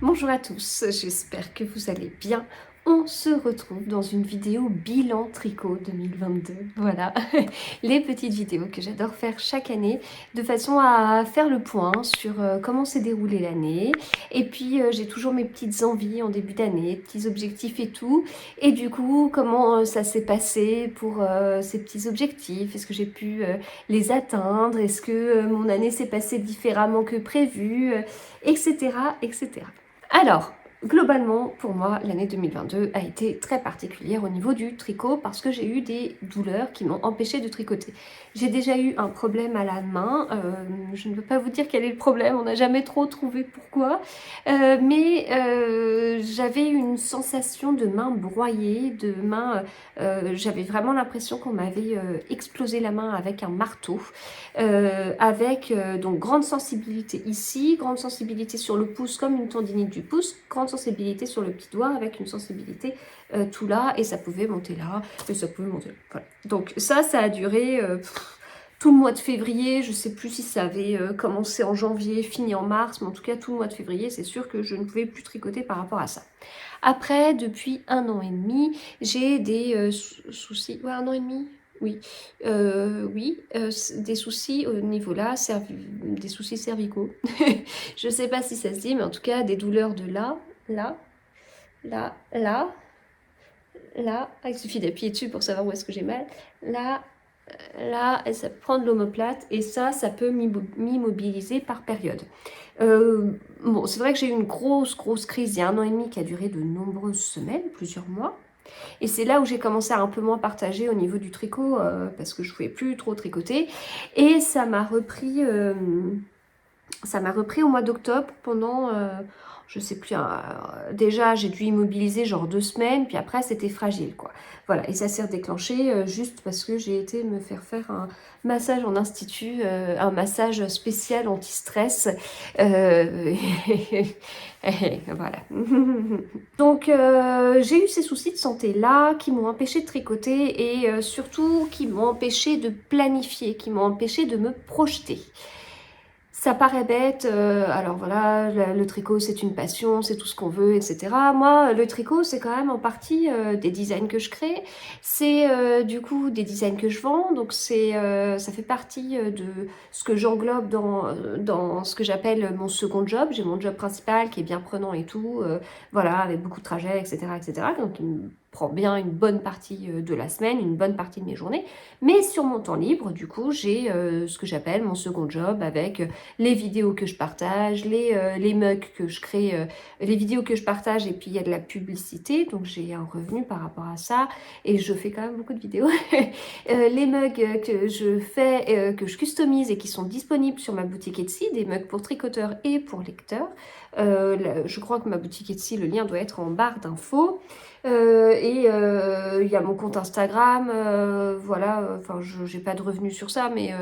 Bonjour à tous, j'espère que vous allez bien. On se retrouve dans une vidéo bilan tricot 2022. Voilà, les petites vidéos que j'adore faire chaque année de façon à faire le point sur comment s'est déroulée l'année. Et puis j'ai toujours mes petites envies en début d'année, petits objectifs et tout. Et du coup, comment ça s'est passé pour ces petits objectifs? Est-ce que j'ai pu les atteindre? Est-ce que mon année s'est passée différemment que prévu? Etc. etc. Alors, globalement, pour moi, l'année 2022 a été très particulière au niveau du tricot parce que j'ai eu des douleurs qui m'ont empêché de tricoter. J'ai déjà eu un problème à la main, je ne veux pas vous dire quel est le problème, on n'a jamais trop trouvé pourquoi, mais j'avais une sensation de main broyée, de main, j'avais vraiment l'impression qu'on m'avait explosé la main avec un marteau, avec donc grande sensibilité ici, grande sensibilité sur le pouce comme une tendinite du pouce, grande sensibilité sur le petit doigt avec une sensibilité tout là, et ça pouvait monter là, et ça pouvait monter là. Voilà. Donc ça a duré tout le mois de février, je ne sais plus si ça avait commencé en janvier, fini en mars, mais en tout cas tout le mois de février, c'est sûr que je ne pouvais plus tricoter par rapport à ça. Après, depuis 1 an et demi, j'ai des soucis, ouais 1 an et demi, oui, des soucis au niveau là, des soucis cervicaux. Je ne sais pas si ça se dit, mais en tout cas des douleurs de là, là, là, là, là. Ah, il suffit d'appuyer dessus pour savoir où est-ce que j'ai mal. Là, là, et ça prend de l'omoplate et ça peut m'immobiliser par période. Bon, c'est vrai que j'ai eu une grosse crise il y a 1 an et demi qui a duré de nombreuses semaines, plusieurs mois. Et c'est là où j'ai commencé à un peu moins partager au niveau du tricot parce que je ne pouvais plus trop tricoter. Et ça m'a repris au mois d'octobre pendant, je sais plus, déjà j'ai dû immobiliser genre 2 semaines, puis après c'était fragile quoi. Voilà, et ça s'est redéclenché juste parce que j'ai été me faire un massage en institut, un massage spécial anti-stress. Voilà. Donc j'ai eu ces soucis de santé là qui m'ont empêché de tricoter et surtout qui m'ont empêché de planifier, qui m'ont empêché de me projeter. Ça paraît bête, alors voilà, le tricot c'est une passion, c'est tout ce qu'on veut, etc. Moi, le tricot c'est quand même en partie des designs que je crée, c'est du coup des designs que je vends, donc ça fait partie de ce que j'englobe dans ce que j'appelle mon second job. J'ai mon job principal qui est bien prenant et tout, voilà, avec beaucoup de trajets, etc. etc. Donc il me prend bien une bonne partie de la semaine, une bonne partie de mes journées. Mais sur mon temps libre, du coup, j'ai ce que j'appelle mon second job avec les vidéos que je partage, les mugs que je crée, les vidéos que je partage et puis il y a de la publicité, donc j'ai un revenu par rapport à ça et je fais quand même beaucoup de vidéos. Les mugs que je fais, que je customise et qui sont disponibles sur ma boutique Etsy, des mugs pour tricoteurs et pour lecteurs. Je crois que ma boutique Etsy, le lien doit être en barre d'infos. Et il y a mon compte Instagram, voilà, enfin j'ai pas de revenus sur ça, mais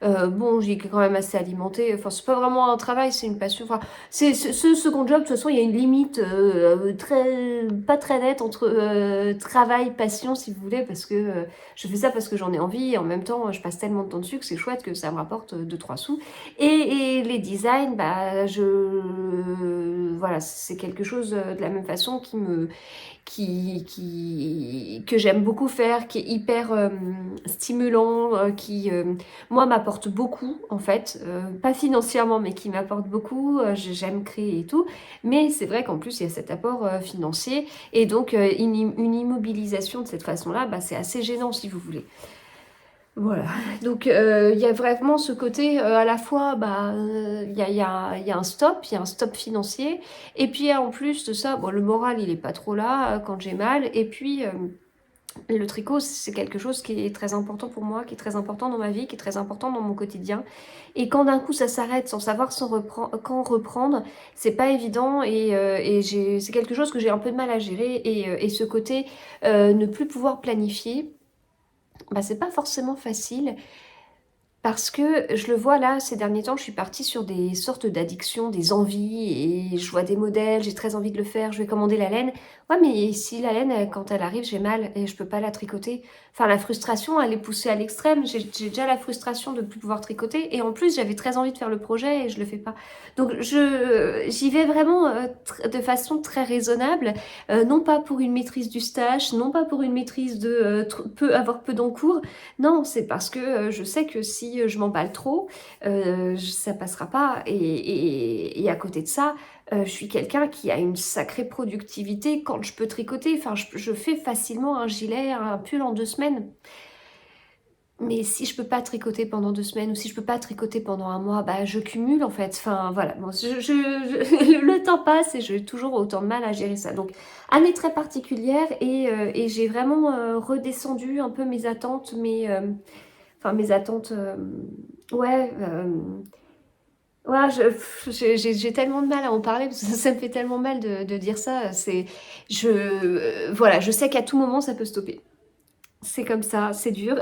bon, j'y ai quand même assez alimenté. Enfin, c'est pas vraiment un travail, c'est une passion. Enfin, c'est ce second job, de toute façon, il y a une limite pas très nette entre travail, passion, si vous voulez, parce que je fais ça parce que j'en ai envie, et en même temps, je passe tellement de temps dessus que c'est chouette que ça me rapporte 2-3 sous. Et les designs, bah, voilà, c'est quelque chose de la même façon que j'aime beaucoup faire, qui est hyper stimulant, qui moi m'apporte beaucoup en fait, pas financièrement mais qui m'apporte beaucoup, j'aime créer et tout, mais c'est vrai qu'en plus il y a cet apport financier et donc une immobilisation de cette façon-là, bah, c'est assez gênant si vous voulez. Voilà, donc il y a vraiment ce côté à la fois, bah, il y a un stop, il y a un stop financier, et puis en plus de ça, bon, le moral il est pas trop là quand j'ai mal, et puis le tricot c'est quelque chose qui est très important pour moi, qui est très important dans ma vie, qui est très important dans mon quotidien, et quand d'un coup ça s'arrête sans savoir quand reprendre, c'est pas évident, et c'est quelque chose que j'ai un peu de mal à gérer, et ce côté ne plus pouvoir planifier, bah, c'est pas forcément facile. Parce que je le vois là, ces derniers temps, je suis partie sur des sortes d'addictions, des envies, et je vois des modèles, j'ai très envie de le faire, je vais commander la laine. Ouais, mais si la laine, quand elle arrive, j'ai mal et je peux pas la tricoter. Enfin, la frustration, elle est poussée à l'extrême. J'ai déjà la frustration de ne plus pouvoir tricoter, et en plus, j'avais très envie de faire le projet et je le fais pas. Donc, j'y vais vraiment de façon très raisonnable, non pas pour une maîtrise du stage, non pas pour une maîtrise de avoir peu d'encours. Non, c'est parce que je sais que si je m'emballe trop, ça passera pas. Et à côté de ça, je suis quelqu'un qui a une sacrée productivité quand je peux tricoter. Enfin, je fais facilement un gilet, un pull en 2 semaines. Mais si je peux pas tricoter pendant 2 semaines ou si je peux pas tricoter pendant un mois, bah je cumule en fait. Enfin voilà, bon, le temps passe et j'ai toujours autant de mal à gérer ça. Donc année très particulière et j'ai vraiment redescendu un peu mes attentes, enfin mes attentes, ouais, ouais, j'ai tellement de mal à en parler parce que ça me fait tellement mal de dire ça. Voilà, je sais qu'à tout moment ça peut stopper. C'est comme ça, c'est dur.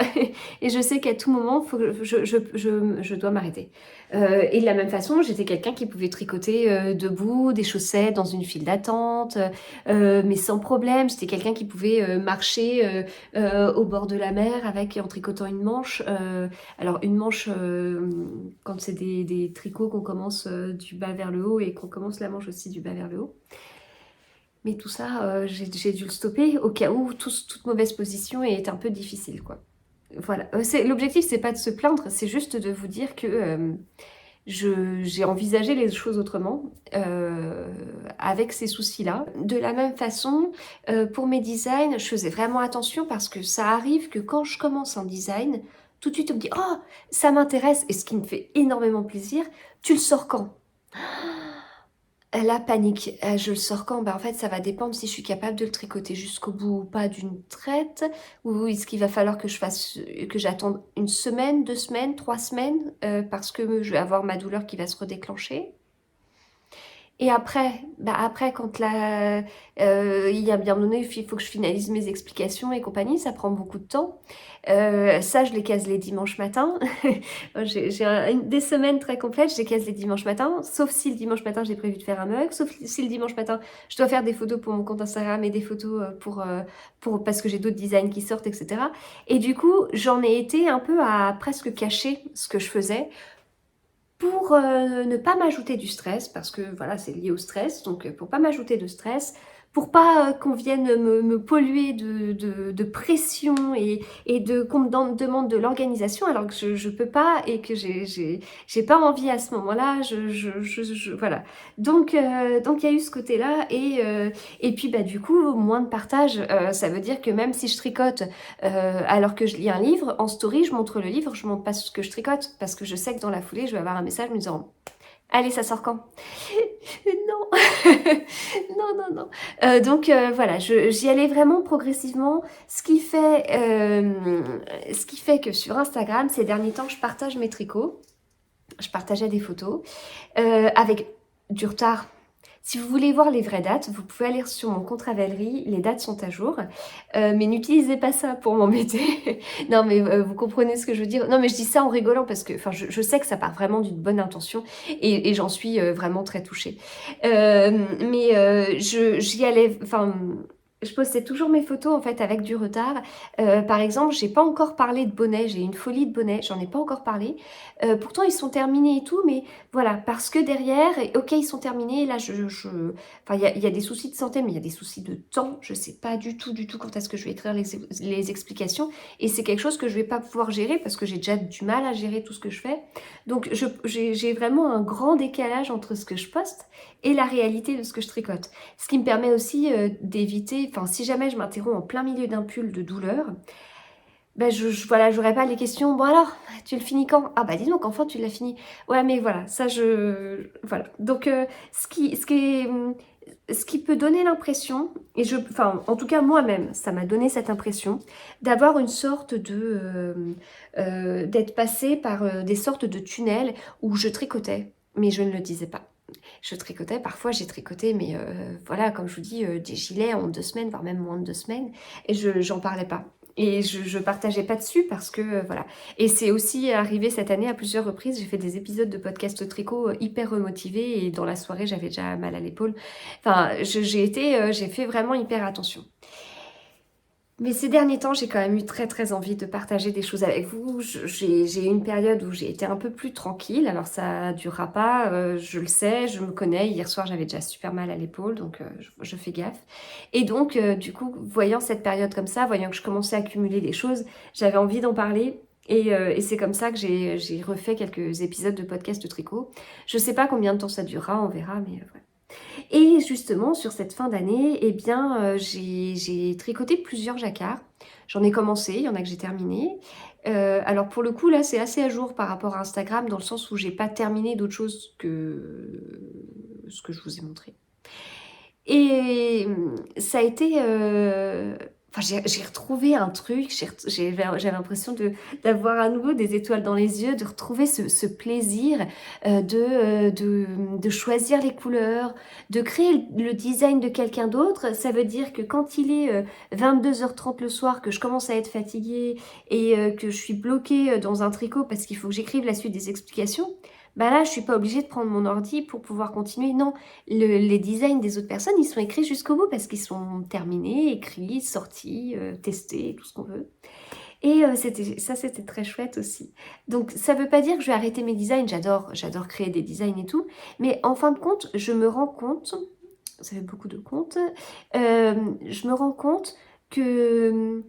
Et je sais qu'à tout moment, faut que je dois m'arrêter. Et de la même façon, j'étais quelqu'un qui pouvait tricoter debout, des chaussettes dans une file d'attente, mais sans problème. J'étais quelqu'un qui pouvait marcher au bord de la mer en tricotant une manche. Alors une manche, quand c'est des tricots qu'on commence du bas vers le haut et qu'on commence la manche aussi du bas vers le haut. Mais tout ça, j'ai dû le stopper au cas où toute mauvaise position est un peu difficile, quoi. Voilà. L'objectif, c'est pas de se plaindre, c'est juste de vous dire que j'ai envisagé les choses autrement avec ces soucis-là. De la même façon, pour mes designs, je faisais vraiment attention parce que ça arrive que quand je commence un design, tout de suite on me dit «Oh, ça m'intéresse» et ce qui me fait énormément plaisir, tu le sors quand? La panique, je le sors quand? Bah, en fait, ça va dépendre si je suis capable de le tricoter jusqu'au bout ou pas d'une traite, ou est-ce qu'il va falloir que j'attende une semaine, 2 semaines, 3 semaines, parce que je vais avoir ma douleur qui va se redéclencher. Et après, bah après quand il y a bien donné, il faut que je finalise mes explications et compagnie, ça prend beaucoup de temps. Ça, je les case les dimanches matins. Des semaines très complètes, je les case les dimanches matins, sauf si le dimanche matin, j'ai prévu de faire un mug, sauf si le dimanche matin, je dois faire des photos pour mon compte Instagram et des photos parce que j'ai d'autres designs qui sortent, etc. Et du coup, j'en ai été un peu à presque cacher ce que je faisais pour ne pas m'ajouter du stress, parce que voilà, c'est lié au stress, donc pour pas m'ajouter de stress, pour pas qu'on vienne me polluer de pression qu'on demande de l'organisation alors que je peux pas et que j'ai pas envie à ce moment-là, voilà. Donc il y a eu ce côté-là et puis bah du coup, moins de partage, ça veut dire que même si je tricote alors que je lis un livre, en story, je montre le livre, je montre pas ce que je tricote, parce que je sais que dans la foulée, je vais avoir un message me disant «Allez, ça sort quand?» Non, non, non, non. Donc voilà, j'y allais vraiment progressivement, ce qui fait que sur Instagram, ces derniers temps, je partage mes tricots, je partageais des photos, avec du retard. Si vous voulez voir les vraies dates, vous pouvez aller sur mon compte Ravelry, les dates sont à jour. Mais n'utilisez pas ça pour m'embêter. Non mais vous comprenez ce que je veux dire. Non mais je dis ça en rigolant parce que je sais que ça part vraiment d'une bonne intention et j'en suis vraiment très touchée. Mais j'y allais, enfin... Je postais toujours mes photos en fait avec du retard. Par exemple, j'ai pas encore parlé de bonnets, j'ai une folie de bonnets, j'en ai pas encore parlé. Pourtant ils sont terminés et tout, mais voilà, parce que derrière, ok, ils sont terminés, là, enfin, il y a des soucis de santé, mais il y a des soucis de temps, je sais pas du tout quand est-ce que je vais écrire les explications, et c'est quelque chose que je vais pas pouvoir gérer, parce que j'ai déjà du mal à gérer tout ce que je fais, donc j'ai vraiment un grand décalage entre ce que je poste et la réalité de ce que je tricote, ce qui me permet aussi d'éviter, enfin, si jamais je m'interromps en plein milieu d'un pull de douleur, ben voilà, j'aurais pas les questions. Bon alors, tu le finis quand? Ah bah dis donc, enfin tu l'as fini. Ouais, mais voilà, ça voilà. Donc, ce qui peut donner l'impression, enfin, en tout cas moi-même, ça m'a donné cette impression d'avoir une sorte d'être passée par des sortes de tunnels où je tricotais, mais je ne le disais pas. Je tricotais, parfois j'ai tricoté, mais voilà, comme je vous dis, des gilets en 2 semaines, voire même moins de 2 semaines, et j'en parlais pas. et je partageais pas dessus parce que voilà. Et c'est aussi arrivé cette année à plusieurs reprises. J'ai fait des épisodes de podcast tricot hyper remotivés et dans la soirée j'avais déjà mal à l'épaule. Enfin, j'ai fait vraiment hyper attention. Mais ces derniers temps, j'ai quand même eu très très envie de partager des choses avec vous. J'ai eu une période où j'ai été un peu plus tranquille. Alors ça durera pas, je le sais, je me connais. Hier soir, j'avais déjà super mal à l'épaule, donc je fais gaffe. Et donc, du coup, voyant cette période comme ça, voyant que je commençais à accumuler des choses, j'avais envie d'en parler. Et c'est comme ça que j'ai refait quelques épisodes de podcast de tricot. Je sais pas combien de temps ça durera, on verra, mais voilà. Et justement, sur cette fin d'année, eh bien, j'ai tricoté plusieurs jacquards. J'en ai commencé, il y en a que j'ai terminé. Alors pour le coup, là, c'est assez à jour par rapport à Instagram, dans le sens où j'ai pas terminé d'autre chose que ce que je vous ai montré. Et ça a été... Enfin, j'ai retrouvé un truc, j'avais l'impression d'avoir à nouveau des étoiles dans les yeux, de retrouver ce plaisir de choisir les couleurs, de créer le design de quelqu'un d'autre. Ça veut dire que quand il est 22h30 le soir, que je commence à être fatiguée et que je suis bloquée dans un tricot parce qu'il faut que j'écrive la suite des explications, bah là, je suis pas obligée de prendre mon ordi pour pouvoir continuer. Non, les designs des autres personnes, ils sont écrits jusqu'au bout parce qu'ils sont terminés, écrits, sortis, testés, tout ce qu'on veut. Et c'était très chouette aussi. Donc ça veut pas dire que je vais arrêter mes designs, j'adore créer des designs et tout, mais en fin de compte, je me rends compte, ça fait beaucoup de comptes, je me rends compte que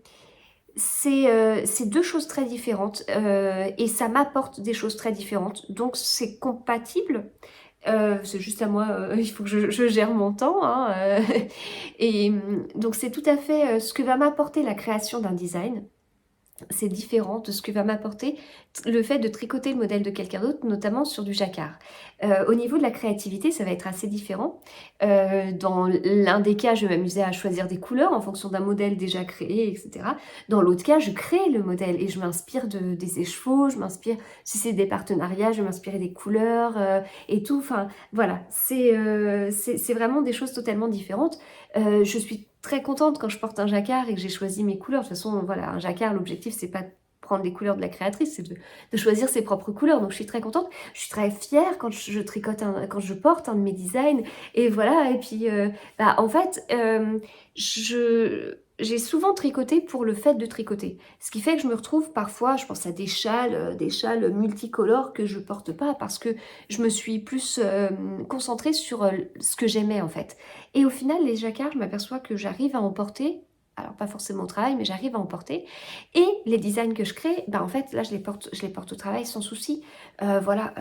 c'est deux choses très différentes et ça m'apporte des choses très différentes. Donc c'est compatible. C'est juste à moi, il faut que je gère mon temps, hein, et donc c'est tout à fait ce que va m'apporter la création d'un design. C'est différent de ce que va m'apporter le fait de tricoter le modèle de quelqu'un d'autre, notamment sur du jacquard. Au niveau de la créativité, ça va être assez différent. Dans l'un des cas, je vais m'amuser à choisir des couleurs en fonction d'un modèle déjà créé, etc. Dans l'autre cas, je crée le modèle et je m'inspire des écheveaux, je m'inspire, si c'est des partenariats, je vais m'inspirer des couleurs et tout. Enfin, voilà, c'est vraiment des choses totalement différentes. Je suis très contente quand je porte un jacquard et que j'ai choisi mes couleurs. De toute façon, voilà, un jacquard, l'objectif, c'est pas de prendre les couleurs de la créatrice, c'est de choisir ses propres couleurs. Donc, je suis très contente. Je suis très fière quand je tricote, quand je porte un de mes designs. Et voilà, et puis, en fait, j'ai souvent tricoté pour le fait de tricoter. Ce qui fait que je me retrouve parfois, je pense à des châles multicolores que je porte pas parce que je me suis plus concentrée sur ce que j'aimais en fait. Et au final, les jacquards, je m'aperçois que j'arrive à en porter, alors pas forcément au travail, mais j'arrive à en porter. Et les designs que je crée, en fait, là, je les porte au travail sans souci. Voilà,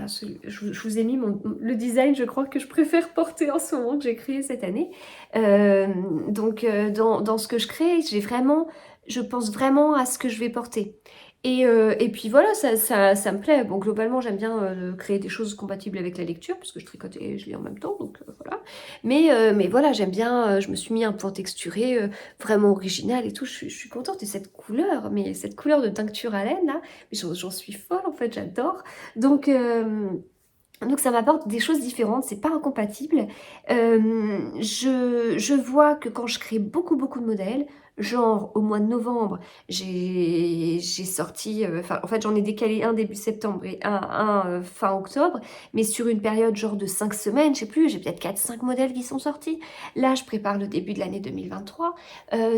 je vous ai mis le design, je crois, que je préfère porter en ce moment, que j'ai créé cette année. Dans ce que je crée, je pense vraiment à ce que je vais porter. Et puis voilà, ça me plaît. Bon, globalement, j'aime bien créer des choses compatibles avec la lecture, parce que je tricote et je lis en même temps, donc voilà. Mais voilà, j'aime bien, je me suis mis un point texturé vraiment original et tout, je suis contente. Et cette couleur, mais cette couleur de teinture à laine, là, j'en suis folle, en fait, j'adore. Donc... Donc ça m'apporte des choses différentes, c'est pas incompatible. Je vois que quand je crée beaucoup de modèles, genre au mois de novembre, j'ai sorti, en fait j'en ai décalé un début septembre et un fin octobre, mais sur une période genre de 5 semaines, je sais plus, j'ai peut-être 4-5 modèles qui sont sortis. Là je prépare le début de l'année 2023,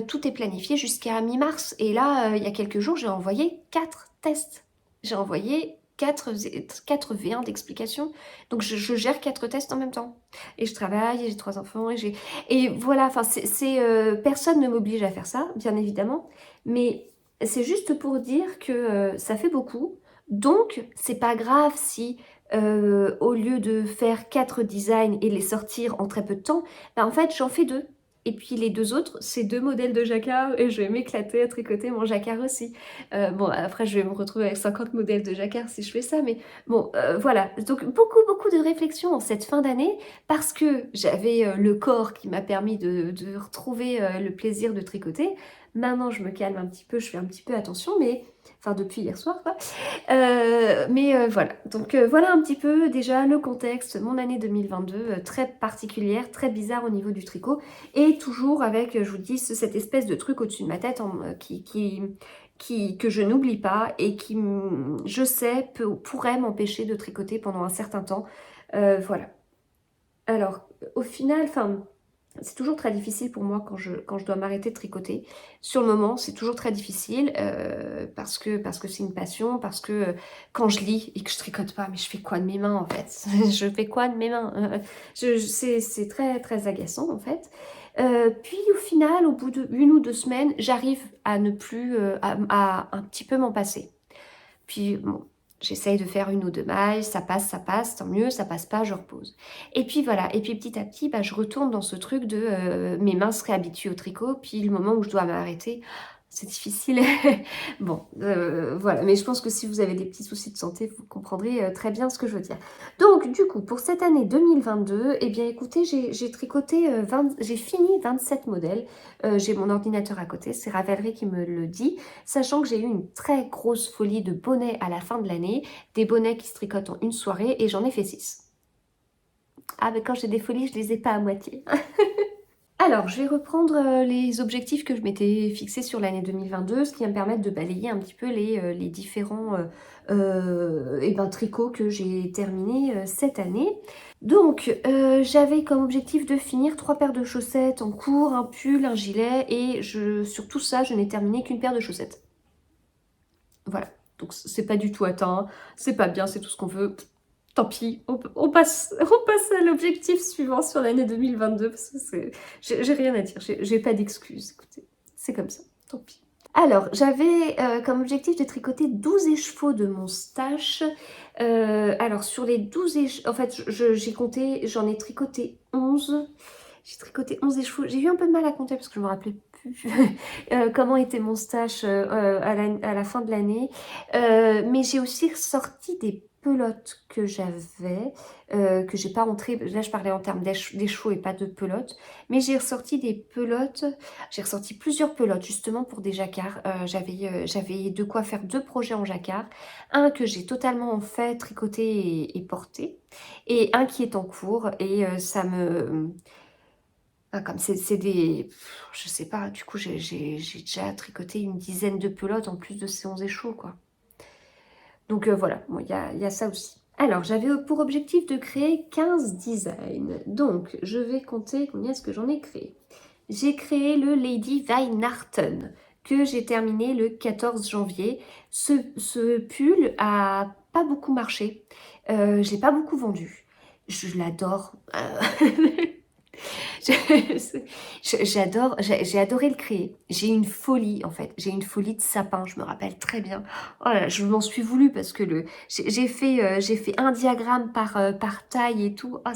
tout est planifié jusqu'à mi-mars, et là il y a quelques jours j'ai envoyé 4 tests. J'ai envoyé 4 V1 d'explication. Donc je gère 4 tests en même temps. Et je travaille, et j'ai 3 enfants, et voilà, enfin personne ne m'oblige à faire ça, bien évidemment. Mais c'est juste pour dire que ça fait beaucoup. Donc c'est pas grave si au lieu de faire 4 designs et les sortir en très peu de temps, en fait j'en fais 2. Et puis les 2 autres, c'est 2 modèles de jacquard et je vais m'éclater à tricoter mon jacquard aussi. Bon, après, je vais me retrouver avec 50 modèles de jacquard si je fais ça, mais bon, voilà. Donc, beaucoup de réflexions en cette fin d'année parce que j'avais le corps qui m'a permis de retrouver le plaisir de tricoter. Maintenant, je me calme un petit peu, je fais un petit peu attention, mais... Enfin, depuis hier soir, quoi. Voilà. Donc, voilà un petit peu déjà le contexte, mon année 2022, très particulière, très bizarre au niveau du tricot. Et toujours avec, je vous dis, cette espèce de truc au-dessus de ma tête que je n'oublie pas et qui, je sais, pourrait m'empêcher de tricoter pendant un certain temps. Voilà. Alors, au final, enfin... C'est toujours très difficile pour moi quand je dois m'arrêter de tricoter. Sur le moment, c'est toujours très difficile parce que c'est une passion, parce que quand je lis et que je tricote pas, mais je fais quoi de mes mains en fait? Je fais quoi de mes mains? C'est très très agaçant en fait. Puis au final, au bout d'une ou deux semaines, j'arrive à ne plus, à un petit peu m'en passer. Puis bon, j'essaye de faire une ou deux mailles, ça passe, tant mieux, ça passe pas, je repose. Et puis voilà, et puis petit à petit, bah, je retourne dans ce truc de mes mains se réhabituent au tricot, puis le moment où je dois m'arrêter, c'est difficile. Bon, voilà, mais je pense que si vous avez des petits soucis de santé, vous comprendrez très bien ce que je veux dire. Donc du coup, pour cette année 2022, eh bien écoutez, j'ai tricoté, j'ai fini 27 modèles. J'ai mon ordinateur à côté, c'est Ravelry qui me le dit. Sachant que j'ai eu une très grosse folie de bonnets à la fin de l'année, des bonnets qui se tricotent en une soirée et j'en ai fait 6. Ah mais quand j'ai des folies, je les ai pas à moitié. Alors, je vais reprendre les objectifs que je m'étais fixés sur l'année 2022, ce qui va me permettre de balayer un petit peu les différents tricots que j'ai terminés cette année. Donc, j'avais comme objectif de finir 3 paires de chaussettes en court, un pull, un gilet, et sur tout ça, je n'ai terminé qu'une paire de chaussettes. Voilà, donc c'est pas du tout atteint, c'est pas bien, c'est tout ce qu'on veut. Tant pis, on passe à l'objectif suivant sur l'année 2022 parce que j'ai rien à dire, j'ai pas d'excuses, écoutez, c'est comme ça, tant pis. Alors, j'avais comme objectif de tricoter 12 écheveaux de mon stash. Alors, sur les 12 écheveaux, en fait, j'ai compté, j'en ai tricoté 11. J'ai tricoté 11 écheveaux. J'ai eu un peu de mal à compter parce que je me rappelais plus comment était mon stash à la fin de l'année. Mais j'ai aussi ressorti des pelotes que j'avais, que j'ai pas rentré. Là, je parlais en termes d'écheveaux et pas de pelotes. Mais j'ai ressorti des pelotes. J'ai ressorti plusieurs pelotes justement pour des jacquards. J'avais de quoi faire 2 projets en jacquard. Un que j'ai totalement fait, tricoté et porté. Et un qui est en cours. Et ça me... Ah, comme c'est des... Je sais pas, du coup, j'ai déjà tricoté une dizaine de pelotes en plus de ces 11 échos, quoi. Donc voilà, bon, y a ça aussi. Alors, j'avais pour objectif de créer 15 designs. Donc, je vais compter combien est-ce que j'en ai créé. J'ai créé le Lady Weihnachten, que j'ai terminé le 14 janvier. Ce pull a pas beaucoup marché. Je l'ai pas beaucoup vendu. Je l'adore. J'adore, j'ai adoré le créer. J'ai une folie en fait, j'ai une folie de sapin, je me rappelle très bien. Oh là là, je m'en suis voulu parce que j'ai fait un diagramme par taille et tout. Oh,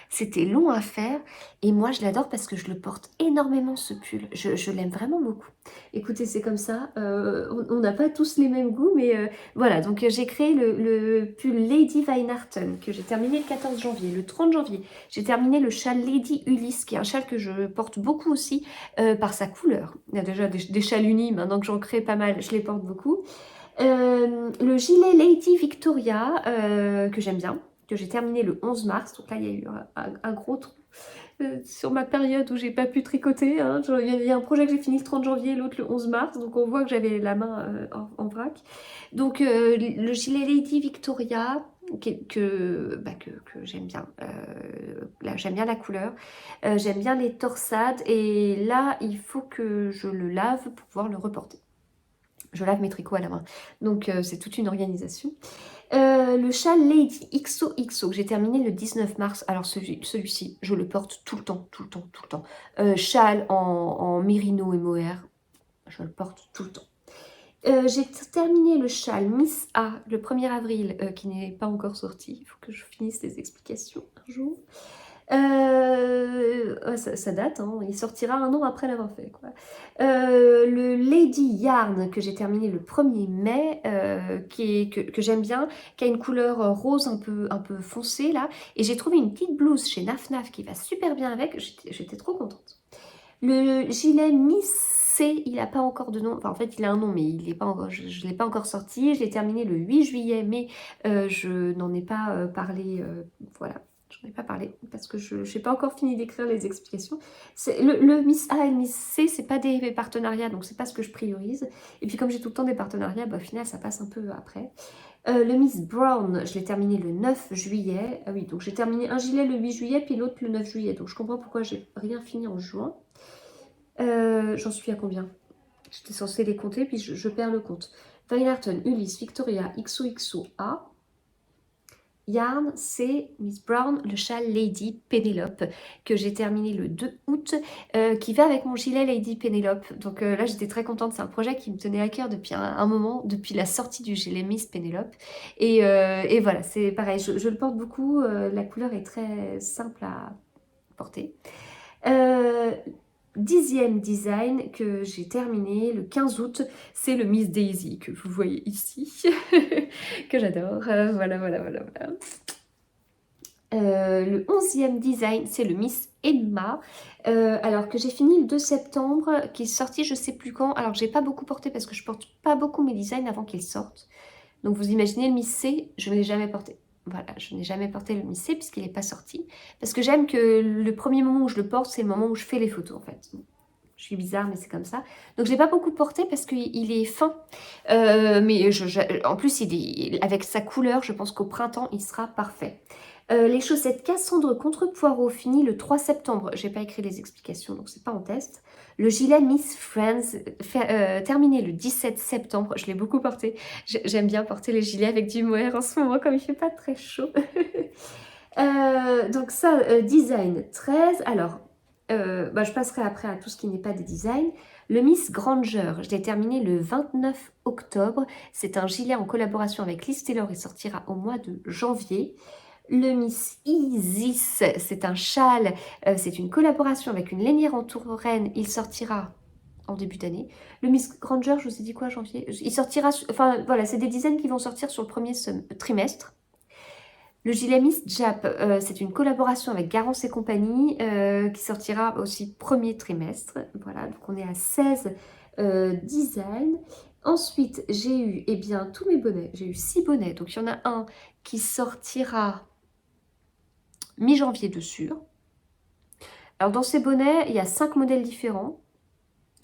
c'était long à faire et moi je l'adore parce que je le porte énormément ce pull. Je l'aime vraiment beaucoup. Écoutez, c'est comme ça, on n'a pas tous les mêmes goûts, mais voilà. Donc j'ai créé le pull Lady Weihnachten que j'ai terminé le 14 janvier. Le 30 janvier, j'ai terminé le châle Lady Ulysse, qui est un châle que je porte beaucoup aussi par sa couleur. Il y a déjà des châles unis, maintenant que j'en crée pas mal, je les porte beaucoup. Le gilet Lady Victoria, que j'aime bien, que j'ai terminé le 11 mars. Donc là, il y a eu un gros trou sur ma période où j'ai pas pu tricoter. Hein. Il y a un projet que j'ai fini le 30 janvier, l'autre le 11 mars. Donc on voit que j'avais la main en vrac. Donc le gilet Lady Victoria, que j'aime bien. Là, j'aime bien la couleur. J'aime bien les torsades. Et là, il faut que je le lave pour pouvoir le reporter. Je lave mes tricots à la main. Donc c'est toute une organisation. Le châle Lady XOXO que j'ai terminé le 19 mars. Alors celui-ci, je le porte tout le temps, tout le temps, tout le temps. Châle en mérino et mohair, je le porte tout le temps. J'ai terminé le châle Miss A le 1er avril, qui n'est pas encore sorti. Il faut que je finisse les explications un jour. Ça date, hein. Il sortira un an après l'avoir fait, quoi. Le Lady Yarn que j'ai terminé le 1er mai, que j'aime bien, qui a une couleur rose un peu foncée là, et j'ai trouvé une petite blouse chez Naf Naf qui va super bien avec, j'étais trop contente. Le gilet Miss C, il n'a pas encore de nom. Enfin, en fait, il a un nom, mais il est pas encore, je ne l'ai pas encore sorti. Je l'ai terminé le 8 juillet, mais je n'en ai pas parlé. Voilà, j'en ai pas parlé parce que je n'ai pas encore fini d'écrire les explications. Le Miss A et le Miss C, c'est pas des partenariats, donc c'est pas ce que je priorise. Et puis comme j'ai tout le temps des partenariats, bah, au final, ça passe un peu après. Le Miss Brown, je l'ai terminé le 9 juillet. Ah oui, donc j'ai terminé un gilet le 8 juillet, puis l'autre le 9 juillet. Donc je comprends pourquoi j'ai rien fini en juin. J'en suis à combien? J'étais censée les compter, puis je perds le compte. Vineharton, Ulysse, Victoria, XOXOA. Yarn, c'est Miss Brown, le châle Lady Penelope, que j'ai terminé le 2 août, qui va avec mon gilet Lady Penelope. Donc là, j'étais très contente. C'est un projet qui me tenait à cœur depuis un moment, depuis la sortie du gilet Miss Penelope. Et voilà, c'est pareil, je le porte beaucoup. La couleur est très simple à porter. 10e design que j'ai terminé le 15 août, c'est le Miss Daisy que vous voyez ici, que j'adore. Voilà. Le 11e design, c'est le Miss Emma, alors que j'ai fini le 2 septembre, qui est sorti je sais plus quand. Alors j'ai pas beaucoup porté parce que je porte pas beaucoup mes designs avant qu'ils sortent. Donc vous imaginez le Miss C, je ne l'ai jamais porté. Voilà, je n'ai jamais porté le Miss C puisqu'il n'est pas sorti. Parce que j'aime que le premier moment où je le porte, c'est le moment où je fais les photos en fait. Je suis bizarre, mais c'est comme ça. Donc, je l'ai pas beaucoup porté parce qu'il est fin. Mais en plus, avec sa couleur, je pense qu'au printemps, il sera parfait. Les chaussettes Cassandre contre Poireau, fini le 3 septembre. J'ai pas écrit les explications, donc c'est pas en test. Le gilet Miss Friends, terminé le 17 septembre. Je l'ai beaucoup porté. J'aime bien porter les gilets avec du mohair en ce moment, comme il fait pas très chaud. Donc ça, design 13. Alors, je passerai après à tout ce qui n'est pas des designs. Le Miss Granger, je l'ai terminé le 29 octobre. C'est un gilet en collaboration avec Liz Taylor. Il sortira au mois de janvier. Le Miss Isis, c'est un châle. C'est une collaboration avec une lainière en touraine. Il sortira en début d'année. Le Miss Granger, je vous ai dit quoi, janvier? Il sortira... Enfin, voilà, c'est des dizaines qui vont sortir sur le premier trimestre. Le gilet Miss Jap, c'est une collaboration avec Garance et compagnie qui sortira aussi premier trimestre. Voilà, donc on est à 16 designs. Ensuite, j'ai eu tous mes bonnets. J'ai eu 6 bonnets. Donc il y en a un qui sortira mi-janvier de sûr. Alors dans ces bonnets, il y a 5 modèles différents.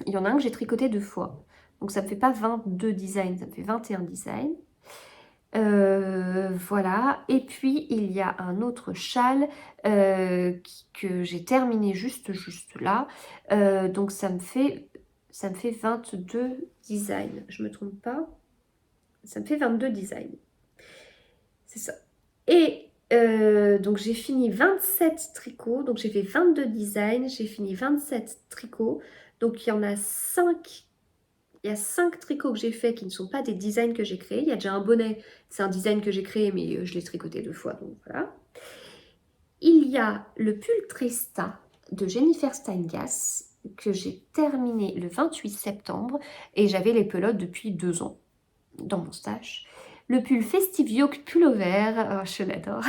Il y en a un que j'ai tricoté 2 fois. Donc ça ne me fait pas 22 designs, ça me fait 21 designs. Voilà, et puis il y a un autre châle que j'ai terminé juste là, donc ça me fait 22 designs, je me trompe pas, ça me fait 22 designs, c'est ça. Et donc j'ai fini 27 tricots, donc j'ai fait 22 designs, j'ai fini 27 tricots, donc il y en a 5. Il y a 5 tricots que j'ai faits qui ne sont pas des designs que j'ai créés. Il y a déjà un bonnet, c'est un design que j'ai créé, mais je l'ai tricoté 2 fois, donc voilà. Il y a le pull Trista de Jennifer Steingass que j'ai terminé le 28 septembre et j'avais les pelotes depuis 2 ans dans mon stash. Le pull Festive Yoke pullover, oh, je l'adore,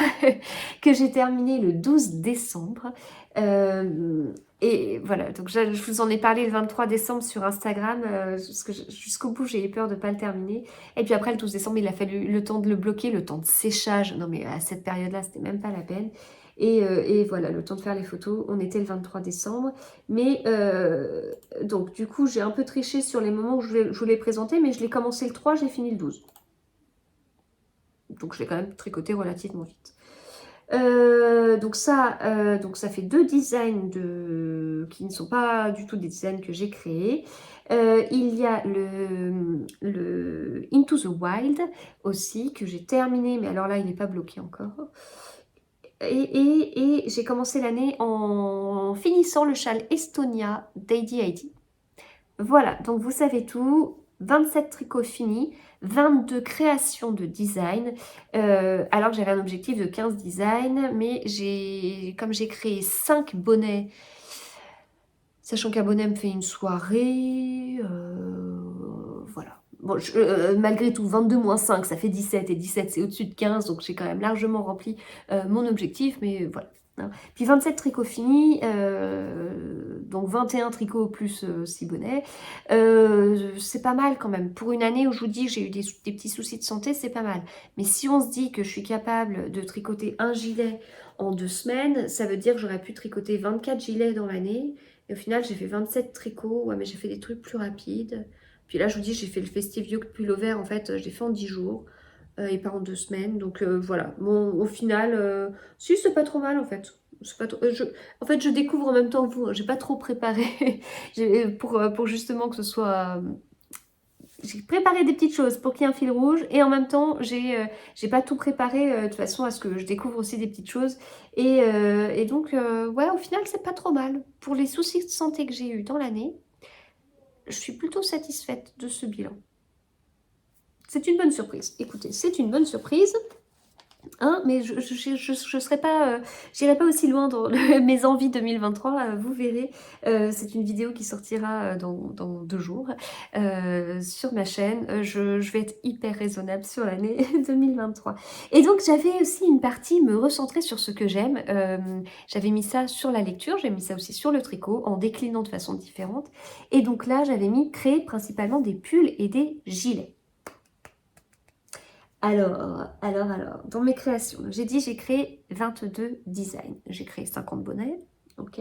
que j'ai terminé le 12 décembre. Et voilà, donc je vous en ai parlé le 23 décembre sur Instagram, parce que jusqu'au bout j'ai eu peur de ne pas le terminer. Et puis après le 12 décembre, il a fallu le temps de le bloquer, le temps de séchage. Non mais à cette période-là, c'était même pas la peine. Et voilà, le temps de faire les photos, on était le 23 décembre. Mais donc du coup, j'ai un peu triché sur les moments où je voulais présenter, mais je l'ai commencé le 3, j'ai fini le 12. Donc je l'ai quand même tricoté relativement vite. Donc ça fait 2 designs qui ne sont pas du tout des designs que j'ai créés. Il y a le Into the Wild aussi que j'ai terminé, mais alors là il n'est pas bloqué encore. Et j'ai commencé l'année en finissant le châle Estonia d'Heidi Heidi. Voilà, donc vous savez tout. 27 tricots finis, 22 créations de design, alors que j'avais un objectif de 15 designs, mais comme j'ai créé 5 bonnets, sachant qu'un bonnet me fait une soirée, voilà. Bon, malgré tout, 22 moins 5, ça fait 17, et 17 c'est au-dessus de 15, donc j'ai quand même largement rempli mon objectif, mais voilà. hein. Puis 27 tricots finis, donc 21 tricots plus 6 bonnets. C'est pas mal quand même. Pour une année où je vous dis que j'ai eu des petits soucis de santé, c'est pas mal. Mais si on se dit que je suis capable de tricoter un gilet en 2 semaines, ça veut dire que j'aurais pu tricoter 24 gilets dans l'année. Et au final, j'ai fait 27 tricots. Ouais, mais j'ai fait des trucs plus rapides. Puis là, je vous dis, j'ai fait le Festive Yoke Pullover, en fait, je l'ai fait en 10 jours. Et pas en 2 semaines. Donc voilà, bon, au final, si c'est pas trop mal en fait. Pas trop, en fait, je découvre en même temps que vous. Hein, j'ai pas trop préparé pour justement que ce soit. J'ai préparé des petites choses pour qu'il y ait un fil rouge et en même temps, j'ai pas tout préparé de façon à ce que je découvre aussi des petites choses. Et donc, ouais, au final, c'est pas trop mal. Pour les soucis de santé que j'ai eu dans l'année, je suis plutôt satisfaite de ce bilan. C'est une bonne surprise. Écoutez, c'est une bonne surprise. Hein, mais je serais pas, j'irai pas aussi loin dans mes envies 2023, vous verrez. C'est une vidéo qui sortira dans 2 jours sur ma chaîne. Je vais être hyper raisonnable sur l'année 2023. Et donc j'avais aussi une partie me recentrer sur ce que j'aime. J'avais mis ça sur la lecture, j'ai mis ça aussi sur le tricot en déclinant de façon différente. Et donc là j'avais mis créer principalement des pulls et des gilets. Alors, dans mes créations, j'ai dit j'ai créé 22 designs. J'ai créé 50 bonnets, ok.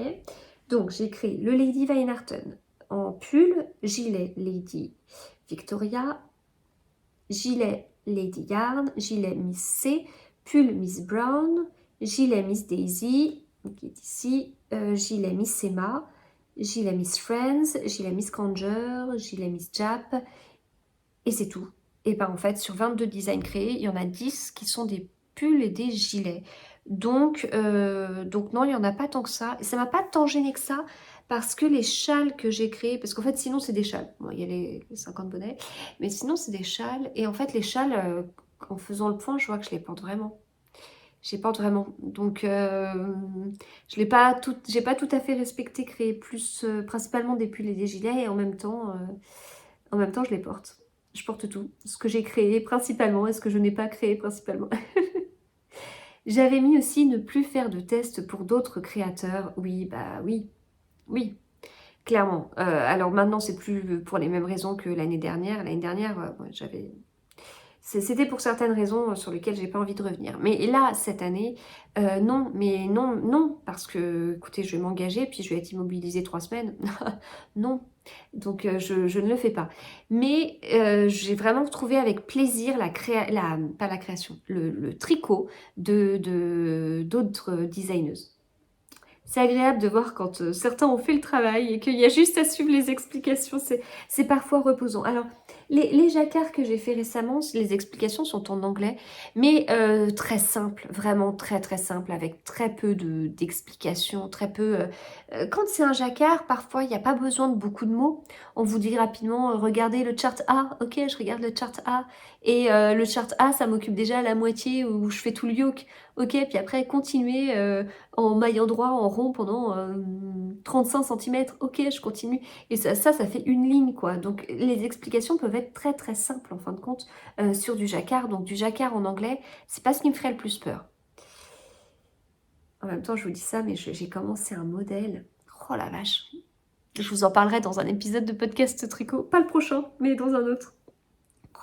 Donc j'ai créé le Lady Weinarten en pull, gilet Lady Victoria, gilet Lady Yarn, gilet Miss C, pull Miss Brown, gilet Miss Daisy, qui est ici, gilet Miss Emma, gilet Miss Friends, gilet Miss Granger, gilet Miss Jap, et c'est tout. Et bien en fait, sur 22 designs créés, il y en a 10 qui sont des pulls et des gilets. Donc non, il n'y en a pas tant que ça. Et ça ne m'a pas tant gêné que ça, parce que les châles que j'ai créés, parce qu'en fait sinon c'est des châles. Bon, il y a les 50 bonnets, mais sinon c'est des châles. Et en fait les châles, en faisant le point, je vois que je les porte vraiment. Je les porte vraiment. Donc j'ai pas tout à fait respecté, créer plus, principalement des pulls et des gilets, et en même temps je les porte. Je porte tout. Ce que j'ai créé principalement et ce que je n'ai pas créé principalement. J'avais mis aussi ne plus faire de tests pour d'autres créateurs. Oui, bah oui. Oui, clairement. Alors maintenant, c'est plus pour les mêmes raisons que l'année dernière. L'année dernière, ouais, j'avais... C'était pour certaines raisons sur lesquelles j'ai pas envie de revenir. Mais là, cette année, non, mais non, parce que, écoutez, je vais m'engager, puis je vais être immobilisée 3 semaines. Non, donc je ne le fais pas. Mais j'ai vraiment trouvé avec plaisir pas la création, le tricot d'autres designeuses. C'est agréable de voir quand certains ont fait le travail et qu'il y a juste à suivre les explications. C'est parfois reposant. Alors, les jacquards que j'ai fait récemment, les explications sont en anglais, mais très simple, vraiment très très simple, avec très peu d'explications, très peu... quand c'est un jacquard, parfois, il n'y a pas besoin de beaucoup de mots. On vous dit rapidement, regardez le chart A. Ok, je regarde le chart A. Et le chart A, ça m'occupe déjà la moitié où je fais tout le yoke. Ok, puis après, continuez en maille endroit, en rond pendant 35 cm. Ok, je continue. Et ça fait une ligne, quoi. Donc, les explications peuvent être très, très simples, en fin de compte, sur du jacquard. Donc, du jacquard en anglais, c'est pas ce qui me ferait le plus peur. En même temps, je vous dis ça, mais j'ai commencé un modèle. Oh la vache. Je vous en parlerai dans un épisode de podcast tricot. Pas le prochain, mais dans un autre.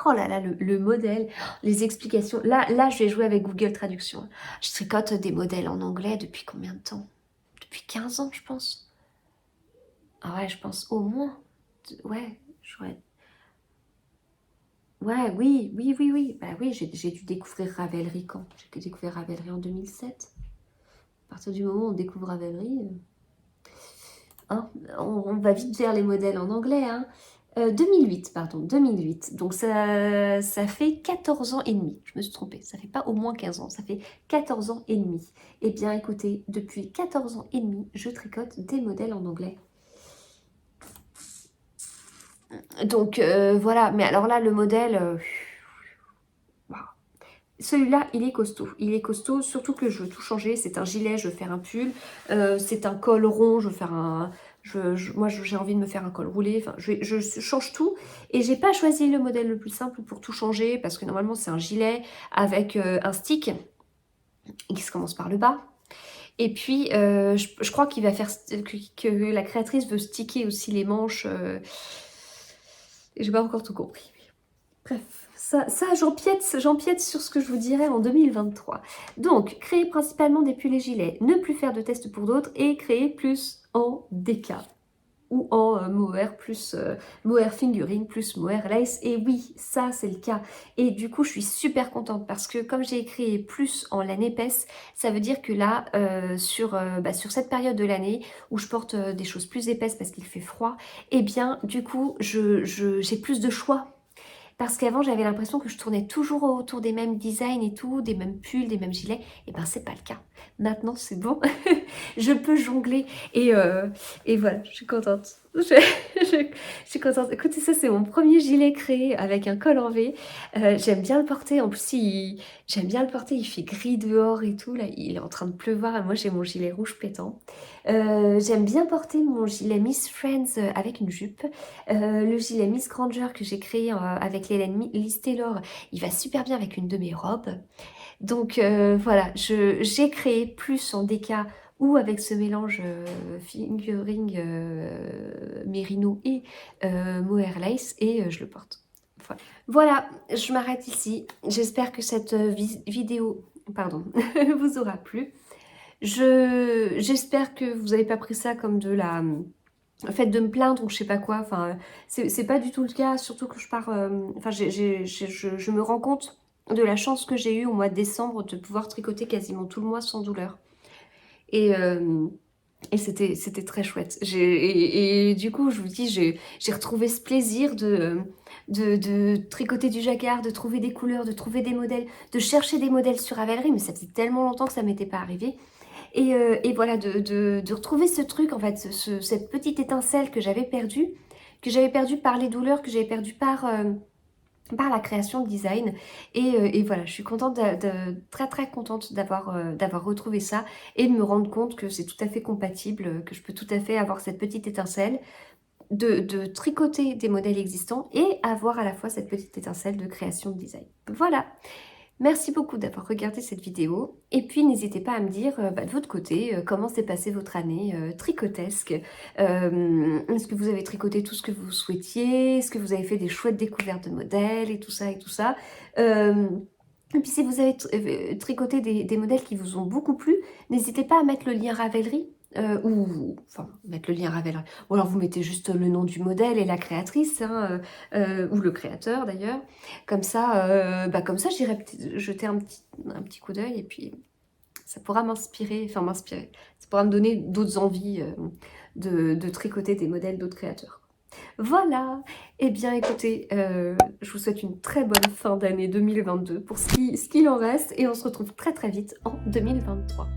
Oh là là, le modèle, les explications. Là, je vais jouer avec Google Traduction. Je tricote des modèles en anglais depuis combien de temps? Depuis 15 ans, je pense. Ah ouais, je pense au moins. Ouais, ouais, oui. Bah oui, j'ai dû découvrir Ravelry quand? J'ai découvert Ravelry en 2007. À partir du moment où on découvre Ravelry, hein, on va vite vers les modèles en anglais, hein. 2008, pardon, 2008. Donc ça fait 14 ans et demi. Je me suis trompée, ça fait pas au moins 15 ans, ça fait 14 ans et demi. Eh bien écoutez, depuis 14 ans et demi, je tricote des modèles en anglais. Donc voilà, mais alors là, le modèle... celui-là, il est costaud. Il est costaud, surtout que je veux tout changer. C'est un gilet, je veux faire un pull. C'est un col rond, je veux faire un... moi, j'ai envie de me faire un col roulé. Enfin, je change tout. Et j'ai pas choisi le modèle le plus simple pour tout changer, parce que normalement, c'est un gilet avec un stick qui se commence par le bas. Et puis, je crois qu'il va faire que la créatrice veut sticker aussi les manches. J'ai pas encore tout compris. Bref, ça j'empiète sur ce que je vous dirai en 2023. Donc, créer principalement des pulls et gilets, ne plus faire de tests pour d'autres et créer plus en DK ou en mohair plus mohair fingering plus mohair lace. Et oui, ça c'est le cas. Et du coup, je suis super contente parce que comme j'ai créé plus en laine épaisse, ça veut dire que là, sur cette période de l'année où je porte des choses plus épaisses parce qu'il fait froid, et bien du coup, j'ai plus de choix. Parce qu'avant, j'avais l'impression que je tournais toujours autour des mêmes designs et tout, des mêmes pulls, des mêmes gilets. Et ben, c'est pas le cas. Maintenant, c'est bon. Je peux jongler. Et voilà, je suis contente. Je suis contente. Écoutez, ça, c'est mon premier gilet créé avec un col en V. J'aime bien le porter. En plus, j'aime bien le porter. Il fait gris dehors et tout. Là, il est en train de pleuvoir. Et moi, j'ai mon gilet rouge pétant. J'aime bien porter mon gilet Miss Friends avec une jupe. Le gilet Miss Granger que j'ai créé avec l'Hélène Liz Taylor, il va super bien avec une de mes robes. Donc voilà, j'ai créé plus en DK ou avec ce mélange fingering mérino et mohair lace et je le porte. Voilà, je m'arrête ici. J'espère que cette vidéo pardon, vous aura plu. J'espère que vous n'avez pas pris ça comme de la... le fait de me plaindre ou je sais pas quoi, enfin, c'est pas du tout le cas, surtout que je pars... enfin, je me rends compte de la chance que j'ai eue au mois de décembre de pouvoir tricoter quasiment tout le mois sans douleur. Et c'était très chouette. Et du coup, je vous dis, j'ai retrouvé ce plaisir de tricoter du jacquard, de trouver des couleurs, de trouver des modèles, de chercher des modèles sur Ravelry, mais ça faisait tellement longtemps que ça m'était pas arrivé. Et voilà, de retrouver ce truc, en fait, cette petite étincelle que j'avais perdue par les douleurs, que j'avais perdue par la création de design. Et voilà, je suis contente, très très contente d'avoir retrouvé ça et de me rendre compte que c'est tout à fait compatible, que je peux tout à fait avoir cette petite étincelle, de tricoter des modèles existants et avoir à la fois cette petite étincelle de création de design. Voilà. Merci beaucoup d'avoir regardé cette vidéo et puis n'hésitez pas à me dire de votre côté comment s'est passée votre année tricotesque. Est-ce que vous avez tricoté tout ce que vous souhaitiez? Est-ce que vous avez fait des chouettes découvertes de modèles et tout ça et tout ça? Et puis si vous avez tricoté des modèles qui vous ont beaucoup plu, n'hésitez pas à mettre le lien Ravelry. Enfin, mettre le lien Ravelry. Ou alors vous mettez juste le nom du modèle et la créatrice, hein, ou le créateur d'ailleurs. Comme ça, j'irai jeter un petit coup d'œil et puis ça pourra m'inspirer, ça pourra me donner d'autres envies de tricoter des modèles d'autres créateurs. Voilà, eh bien écoutez, je vous souhaite une très bonne fin d'année 2022 pour ce qu'il en reste et on se retrouve très très vite en 2023.